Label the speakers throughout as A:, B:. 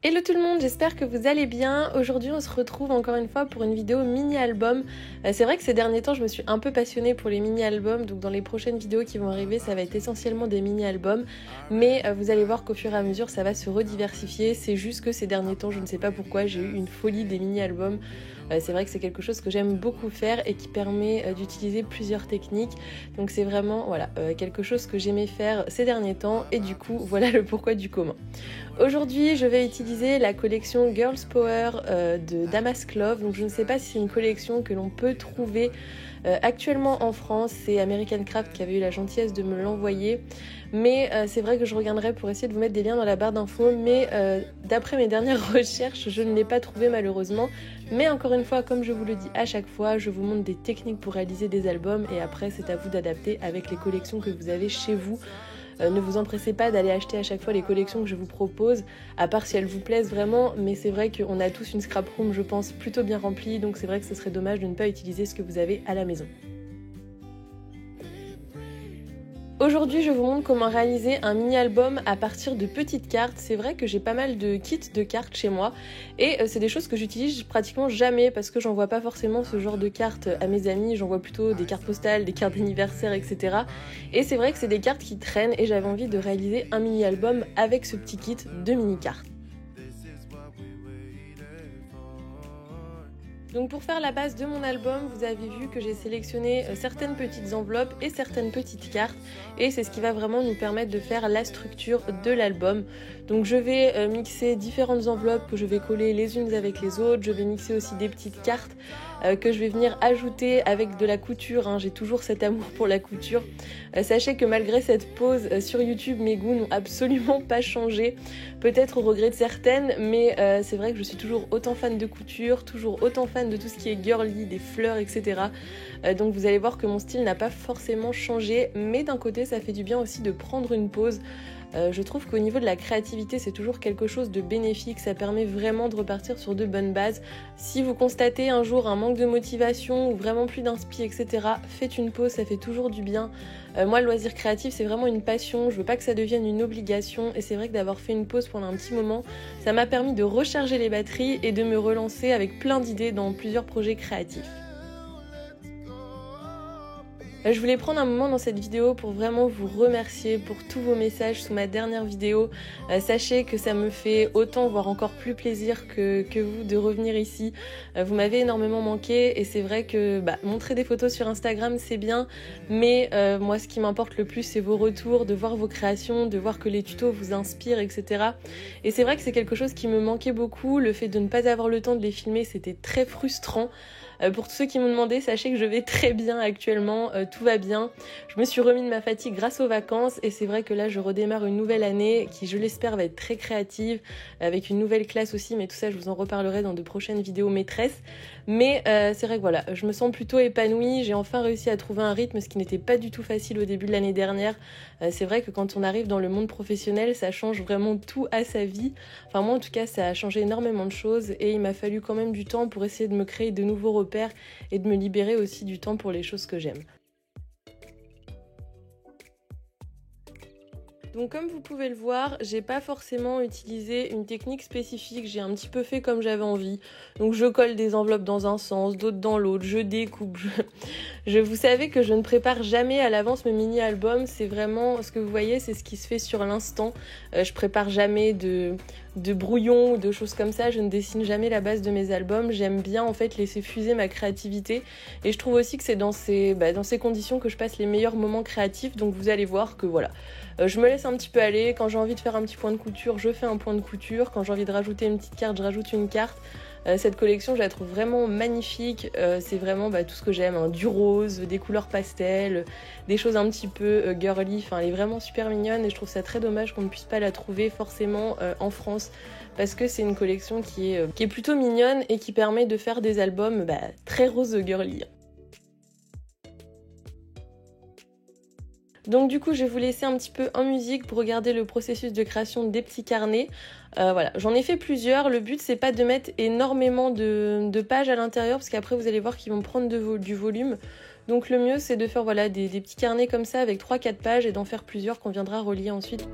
A: Hello tout le monde, j'espère que vous allez bien. Aujourd'hui on se retrouve encore une fois pour une vidéo mini-album. C'est vrai que ces derniers temps je me suis un peu passionnée pour les mini-albums, donc dans les prochaines vidéos qui vont arriver ça va être essentiellement des mini-albums. Mais vous allez voir qu'au fur et à mesure ça va se rediversifier. C'est juste que ces derniers temps je ne sais pas pourquoi j'ai eu une folie des mini-albums. C'est vrai que c'est quelque chose que j'aime beaucoup faire et qui permet d'utiliser plusieurs techniques. Donc c'est vraiment quelque chose que j'aimais faire ces derniers temps et du coup voilà le pourquoi du comment. Aujourd'hui je vais utiliser la collection Girls Power de Damask Love. Donc je ne sais pas si c'est une collection que l'on peut trouver actuellement en France. C'est American Craft qui avait eu la gentillesse de me l'envoyer. Mais c'est vrai que je regarderai pour essayer de vous mettre des liens dans la barre d'infos. Mais d'après mes dernières recherches, je ne l'ai pas trouvé malheureusement. Mais encore une fois, comme je vous le dis à chaque fois, je vous montre des techniques pour réaliser des albums. Et après, c'est à vous d'adapter avec les collections que vous avez chez vous. Ne vous empressez pas d'aller acheter à chaque fois les collections que je vous propose, à part si elles vous plaisent vraiment, mais c'est vrai qu'on a tous une scrap room, je pense, plutôt bien remplie, donc c'est vrai que ce serait dommage de ne pas utiliser ce que vous avez à la maison. Aujourd'hui, je vous montre comment réaliser un mini-album à partir de petites cartes. C'est vrai que j'ai pas mal de kits de cartes chez moi et c'est des choses que j'utilise pratiquement jamais parce que j'envoie pas forcément ce genre de cartes à mes amis. J'envoie plutôt des cartes postales, des cartes d'anniversaire, etc. Et c'est vrai que c'est des cartes qui traînent et j'avais envie de réaliser un mini-album avec ce petit kit de mini-cartes. Donc pour faire la base de mon album, vous avez vu que j'ai sélectionné certaines petites enveloppes et certaines petites cartes et c'est ce qui va vraiment nous permettre de faire la structure de l'album. Donc je vais mixer différentes enveloppes que je vais coller les unes avec les autres, je vais mixer aussi des petites cartes que je vais venir ajouter avec de la couture, hein. J'ai toujours cet amour pour la couture. Sachez que malgré cette pause sur YouTube, mes goûts n'ont absolument pas changé, peut-être au regret de certaines, mais c'est vrai que je suis toujours autant fan de couture, toujours autant fan de tout ce qui est girly, des fleurs, etc. Donc vous allez voir que mon style n'a pas forcément changé, mais d'un côté ça fait du bien aussi de prendre une pause. Je trouve qu'au niveau de la créativité, c'est toujours quelque chose de bénéfique, ça permet vraiment de repartir sur de bonnes bases. Si vous constatez un jour un manque de motivation ou vraiment plus d'inspi, etc., faites une pause, ça fait toujours du bien. Moi, le loisir créatif, c'est vraiment une passion, je veux pas que ça devienne une obligation et c'est vrai que d'avoir fait une pause pendant un petit moment, ça m'a permis de recharger les batteries et de me relancer avec plein d'idées dans plusieurs projets créatifs. Je voulais prendre un moment dans cette vidéo pour vraiment vous remercier pour tous vos messages sous ma dernière vidéo. Sachez que ça me fait autant, voire encore plus plaisir que vous de revenir ici. Vous m'avez énormément manqué et c'est vrai que montrer des photos sur Instagram c'est bien, mais moi ce qui m'importe le plus c'est vos retours, de voir vos créations, de voir que les tutos vous inspirent, etc. Et c'est vrai que c'est quelque chose qui me manquait beaucoup, le fait de ne pas avoir le temps de les filmer c'était très frustrant. Pour tous ceux qui m'ont demandé, sachez que je vais très bien actuellement, tout va bien. Je me suis remis de ma fatigue grâce aux vacances et c'est vrai que là je redémarre une nouvelle année qui je l'espère va être très créative, avec une nouvelle classe aussi, mais tout ça je vous en reparlerai dans de prochaines vidéos maîtresses. Mais c'est vrai que voilà, je me sens plutôt épanouie, j'ai enfin réussi à trouver un rythme, ce qui n'était pas du tout facile au début de l'année dernière. C'est vrai que quand on arrive dans le monde professionnel, ça change vraiment tout à sa vie. Enfin moi en tout cas ça a changé énormément de choses et il m'a fallu quand même du temps pour essayer de me créer de nouveaux repères et de me libérer aussi du temps pour les choses que j'aime. Donc comme vous pouvez le voir, j'ai pas forcément utilisé une technique spécifique, j'ai un petit peu fait comme j'avais envie. Donc je colle des enveloppes dans un sens, d'autres dans l'autre, je découpe. Vous savez que je ne prépare jamais à l'avance mes mini-albums, c'est vraiment ce que vous voyez, c'est ce qui se fait sur l'instant. Je prépare jamais de brouillon ou de choses comme ça, je ne dessine jamais la base de mes albums. J'aime bien en fait laisser fuser ma créativité et je trouve aussi que c'est dans ces conditions que je passe les meilleurs moments créatifs. Donc vous allez voir que voilà. Je me laisse un petit peu aller, quand j'ai envie de faire un petit point de couture, je fais un point de couture, quand j'ai envie de rajouter une petite carte, je rajoute une carte. Cette collection, je la trouve vraiment magnifique, c'est vraiment tout ce que j'aime, hein. Du rose, des couleurs pastel, des choses un petit peu girly, enfin elle est vraiment super mignonne et je trouve ça très dommage qu'on ne puisse pas la trouver forcément en France parce que c'est une collection qui est plutôt mignonne et qui permet de faire des albums très rose girly. Donc du coup je vais vous laisser un petit peu en musique pour regarder le processus de création des petits carnets. Voilà, j'en ai fait plusieurs, le but c'est pas de mettre énormément de pages à l'intérieur parce qu'après vous allez voir qu'ils vont prendre du volume. Donc le mieux c'est de faire des petits carnets comme ça avec 3-4 pages et d'en faire plusieurs qu'on viendra relier ensuite.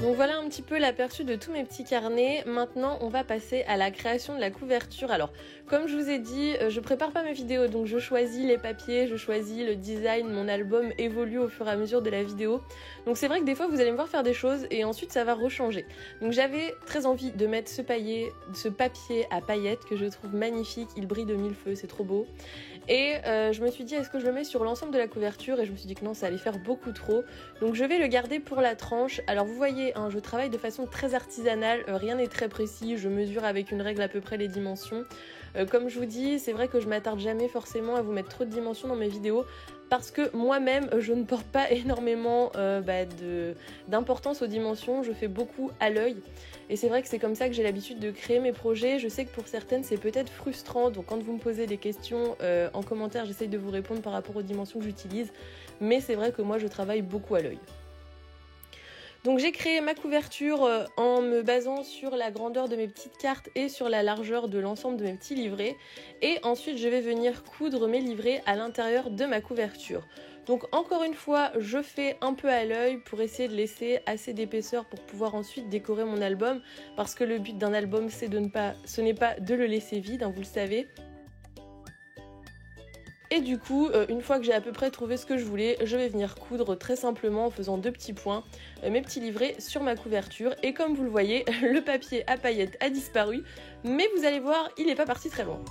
A: Donc voilà un petit peu l'aperçu de tous mes petits carnets. Maintenant, on va passer à la création de la couverture. Alors, comme je vous ai dit, je prépare pas mes vidéos, donc je choisis les papiers, je choisis le design, mon album évolue au fur et à mesure de la vidéo. Donc c'est vrai que des fois, vous allez me voir faire des choses et ensuite ça va rechanger. Donc j'avais très envie de mettre ce papier à paillettes que je trouve magnifique, il brille de mille feux, c'est trop beau. Et je me suis dit, est-ce que je le mets sur l'ensemble de la couverture? Et je me suis dit que non, ça allait faire beaucoup trop. Donc je vais le garder pour la tranche. Alors vous voyez, hein, je travaille de façon très artisanale, rien n'est très précis, je mesure avec une règle à peu près les dimensions. Comme je vous dis, c'est vrai que je m'attarde jamais forcément à vous mettre trop de dimensions dans mes vidéos parce que moi-même, je ne porte pas énormément d'importance aux dimensions, je fais beaucoup à l'œil. Et c'est vrai que c'est comme ça que j'ai l'habitude de créer mes projets. Je sais que pour certaines, c'est peut-être frustrant, donc quand vous me posez des questions en commentaire, j'essaye de vous répondre par rapport aux dimensions que j'utilise. Mais c'est vrai que moi, je travaille beaucoup à l'œil. Donc j'ai créé ma couverture en me basant sur la grandeur de mes petites cartes et sur la largeur de l'ensemble de mes petits livrets. Et ensuite je vais venir coudre mes livrets à l'intérieur de ma couverture. Donc encore une fois, je fais un peu à l'œil pour essayer de laisser assez d'épaisseur pour pouvoir ensuite décorer mon album. Parce que le but d'un album, ce n'est pas de le laisser vide, hein, vous le savez. Et du coup, une fois que j'ai à peu près trouvé ce que je voulais, je vais venir coudre très simplement en faisant 2 petits points, mes petits livrets sur ma couverture. Et comme vous le voyez, le papier à paillettes a disparu, mais vous allez voir, il n'est pas parti très loin.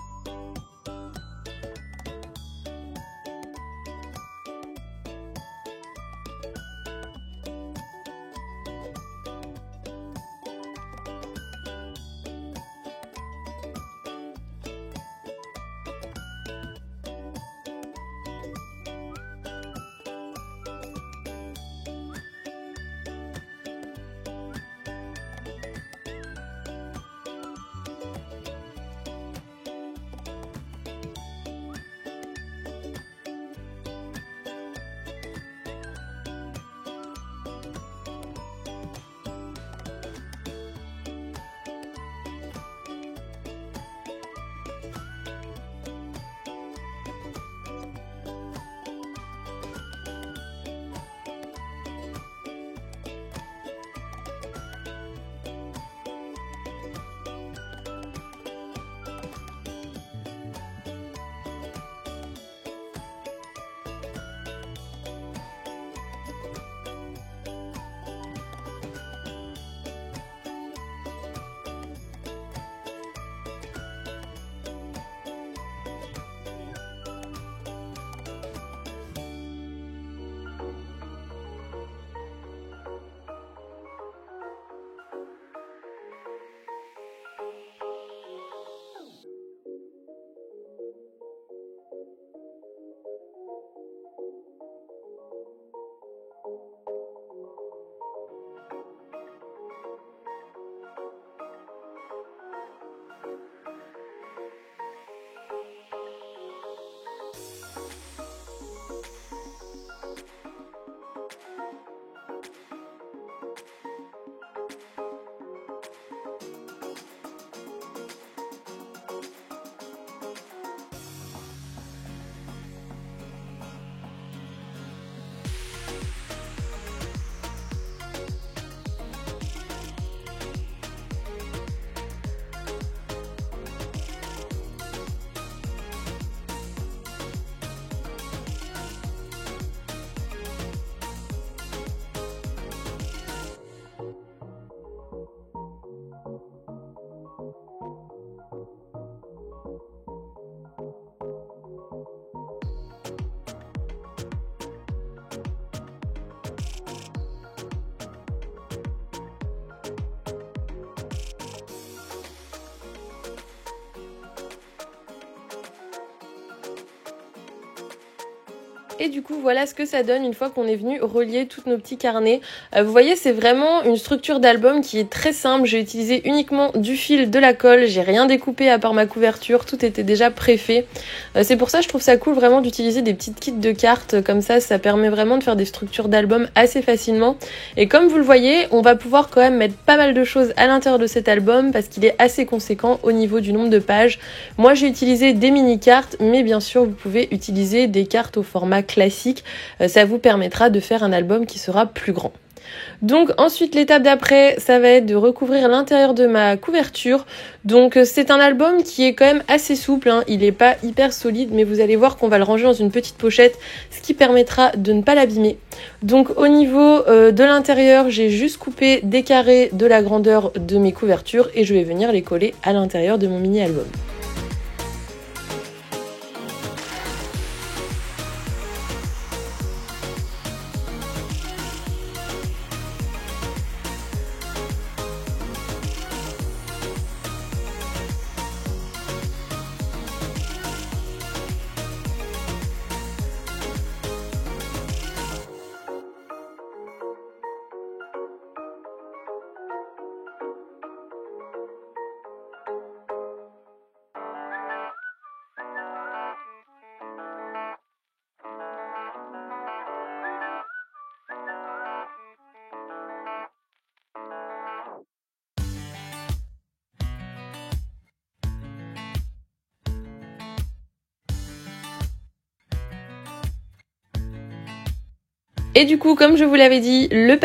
A: Et du coup, voilà ce que ça donne une fois qu'on est venu relier tous nos petits carnets. Vous voyez, c'est vraiment une structure d'album qui est très simple. J'ai utilisé uniquement du fil, de la colle. J'ai rien découpé à part ma couverture. Tout était déjà préfait. C'est pour ça que je trouve ça cool vraiment d'utiliser des petites kits de cartes. Comme ça permet vraiment de faire des structures d'album assez facilement. Et comme vous le voyez, on va pouvoir quand même mettre pas mal de choses à l'intérieur de cet album parce qu'il est assez conséquent au niveau du nombre de pages. Moi, j'ai utilisé des mini-cartes, mais bien sûr, vous pouvez utiliser des cartes au format classique, ça vous permettra de faire un album qui sera plus grand. Donc ensuite l'étape d'après, ça va être de recouvrir l'intérieur de ma couverture. Donc c'est un album qui est quand même assez souple, hein. Il est pas hyper solide, mais vous allez voir qu'on va le ranger dans une petite pochette, ce qui permettra de ne pas l'abîmer. Donc au niveau de l'intérieur, j'ai juste coupé des carrés de la grandeur de mes couvertures et je vais venir les coller à l'intérieur de mon mini album. Et du coup, comme je vous l'avais dit, le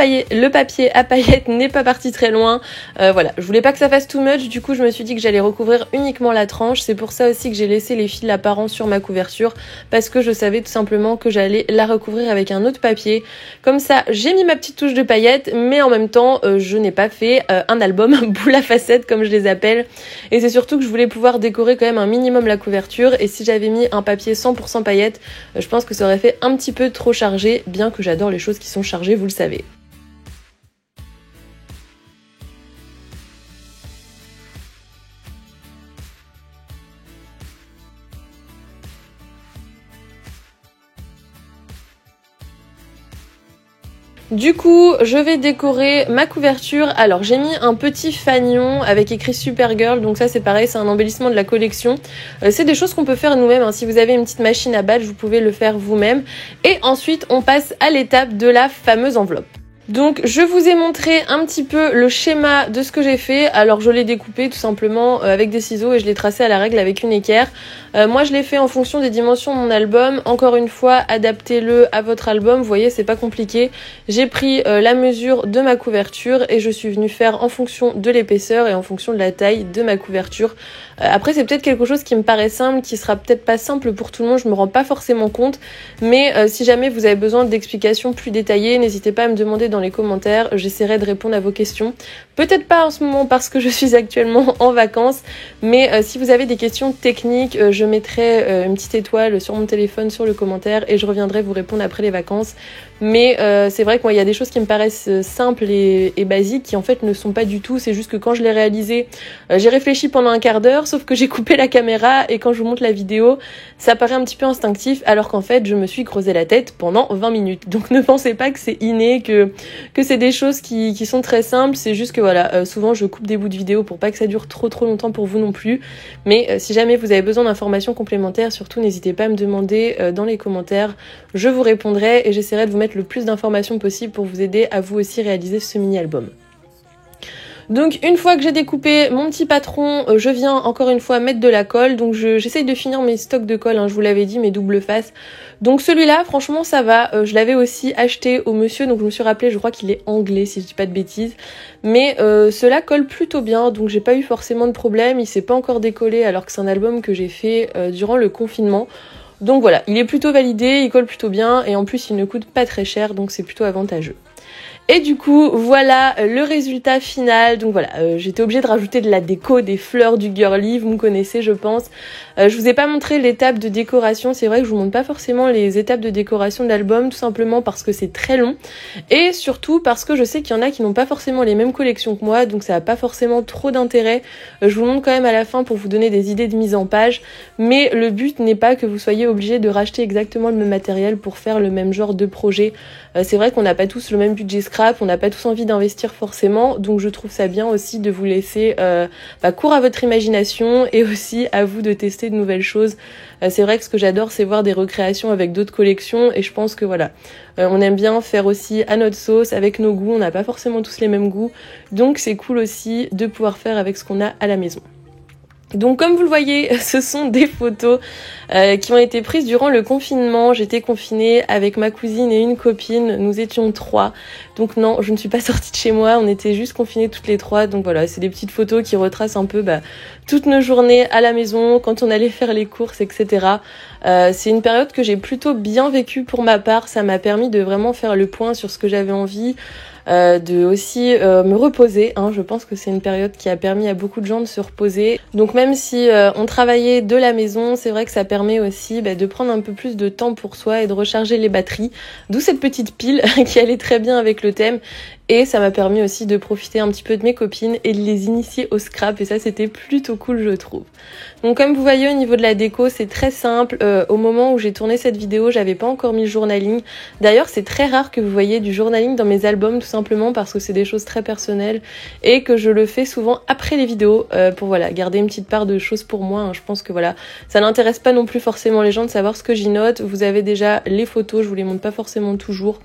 A: papier à paillettes n'est pas parti très loin. Voilà, je voulais pas que ça fasse too much, du coup je me suis dit que j'allais recouvrir uniquement la tranche. C'est pour ça aussi que j'ai laissé les fils apparents sur ma couverture, parce que je savais tout simplement que j'allais la recouvrir avec un autre papier. Comme ça, j'ai mis ma petite touche de paillettes, mais en même temps, je n'ai pas fait un album boule à facettes comme je les appelle. Et c'est surtout que je voulais pouvoir décorer quand même un minimum la couverture. Et si j'avais mis un papier 100% paillettes, je pense que ça aurait fait un petit peu trop chargé, bien que j'adore les choses qui sont chargées, vous le savez. Du coup, je vais décorer ma couverture. Alors, j'ai mis un petit fanion avec écrit Supergirl. Donc ça, c'est pareil, c'est un embellissement de la collection. C'est des choses qu'on peut faire nous-mêmes, hein. Si vous avez une petite machine à badge, vous pouvez le faire vous-même. Et ensuite, on passe à l'étape de la fameuse enveloppe. Donc je vous ai montré un petit peu le schéma de ce que j'ai fait. Alors je l'ai découpé tout simplement avec des ciseaux et je l'ai tracé à la règle avec une équerre. Moi je l'ai fait en fonction des dimensions de mon album. Encore une fois, adaptez-le à votre album, vous voyez, c'est pas compliqué. J'ai pris la mesure de ma couverture et je suis venue faire en fonction de l'épaisseur et en fonction de la taille de ma couverture. Après c'est peut-être quelque chose qui me paraît simple, qui sera peut-être pas simple pour tout le monde, je me rends pas forcément compte. Mais si jamais vous avez besoin d'explications plus détaillées, n'hésitez pas à me demander dans les commentaires, j'essaierai de répondre à vos questions. Peut-être pas en ce moment parce que je suis actuellement en vacances, mais si vous avez des questions techniques, je mettrai une petite étoile sur mon téléphone, sur le commentaire, et je reviendrai vous répondre après les vacances. Mais c'est vrai que moi, il y a des choses qui me paraissent simples et basiques qui en fait ne sont pas du tout. C'est juste que quand je l'ai réalisé, j'ai réfléchi pendant un quart d'heure, sauf que j'ai coupé la caméra et quand je vous montre la vidéo, ça paraît un petit peu instinctif, alors qu'en fait, je me suis creusé la tête pendant 20 minutes. Donc ne pensez pas que c'est inné, que c'est des choses qui sont très simples. C'est juste que voilà, souvent je coupe des bouts de vidéo pour pas que ça dure trop longtemps pour vous non plus. Mais si jamais vous avez besoin d'informations complémentaires, surtout n'hésitez pas à me demander dans les commentaires. Je vous répondrai et j'essaierai de vous mettre le plus d'informations possible pour vous aider à vous aussi réaliser ce mini-album. Donc une fois que j'ai découpé mon petit patron, je viens encore une fois mettre de la colle. Donc j'essaye de finir mes stocks de colle, hein, je vous l'avais dit, mes double faces. Donc celui-là, franchement ça va. Je l'avais aussi acheté au monsieur, donc je me suis rappelé, je crois qu'il est anglais si je dis pas de bêtises. Mais cela colle plutôt bien, donc j'ai pas eu forcément de problème. Il s'est pas encore décollé alors que c'est un album que j'ai fait durant le confinement. Donc voilà, il est plutôt validé, il colle plutôt bien et en plus il ne coûte pas très cher, donc c'est plutôt avantageux. Et du coup, voilà le résultat final. Donc voilà, j'étais obligée de rajouter de la déco, des fleurs, du girly, vous me connaissez je pense. Je vous ai pas montré l'étape de décoration, c'est vrai que je vous montre pas forcément les étapes de décoration de l'album, tout simplement parce que c'est très long. Et surtout parce que je sais qu'il y en a qui n'ont pas forcément les mêmes collections que moi, donc ça a pas forcément trop d'intérêt. Je vous le montre quand même à la fin pour vous donner des idées de mise en page. Mais le but n'est pas que vous soyez obligés de racheter exactement le même matériel pour faire le même genre de projet. C'est vrai qu'on n'a pas tous le même budget scrap, on n'a pas tous envie d'investir forcément, donc je trouve ça bien aussi de vous laisser cours à votre imagination et aussi à vous de tester de nouvelles choses. C'est vrai que ce que j'adore c'est voir des recréations avec d'autres collections et je pense que voilà, on aime bien faire aussi à notre sauce, avec nos goûts, on n'a pas forcément tous les mêmes goûts, donc c'est cool aussi de pouvoir faire avec ce qu'on a à la maison. Donc comme vous le voyez, ce sont des photos qui ont été prises durant le confinement. J'étais confinée avec ma cousine et une copine, nous étions 3. Donc non, je ne suis pas sortie de chez moi, on était juste confinés toutes les 3. Donc voilà, c'est des petites photos qui retracent un peu toutes nos journées à la maison, quand on allait faire les courses, etc. C'est une période que j'ai plutôt bien vécue pour ma part. Ça m'a permis de vraiment faire le point sur ce que j'avais envie, de aussi me reposer. Je pense que c'est une période qui a permis à beaucoup de gens de se reposer. Donc même si on travaillait de la maison, c'est vrai que ça permet aussi de prendre un peu plus de temps pour soi et de recharger les batteries. D'où cette petite pile qui allait très bien avec le thème. Et ça m'a permis aussi de profiter un petit peu de mes copines et de les initier au scrap. Et ça, c'était plutôt cool, je trouve. Donc comme vous voyez, au niveau de la déco, c'est très simple. Au moment où j'ai tourné cette vidéo, j'avais pas encore mis le journaling. D'ailleurs, c'est très rare que vous voyez du journaling dans mes albums, tout simplement parce que c'est des choses très personnelles et que je le fais souvent après les vidéos pour garder une petite part de choses pour moi. Je pense que ça n'intéresse pas non plus forcément les gens de savoir ce que j'y note. Vous avez déjà les photos, je vous les montre pas forcément toujours.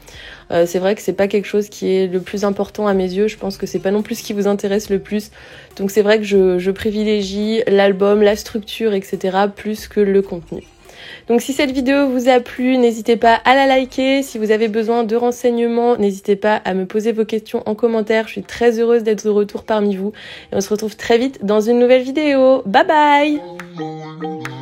A: C'est vrai que c'est pas quelque chose qui est le plus important à mes yeux. Je pense que c'est pas non plus ce qui vous intéresse le plus. Donc c'est vrai que je privilégie l'album, la structure, etc. plus que le contenu. Donc si cette vidéo vous a plu, n'hésitez pas à la liker. Si vous avez besoin de renseignements, n'hésitez pas à me poser vos questions en commentaire. Je suis très heureuse d'être de retour parmi vous. Et on se retrouve très vite dans une nouvelle vidéo. Bye bye!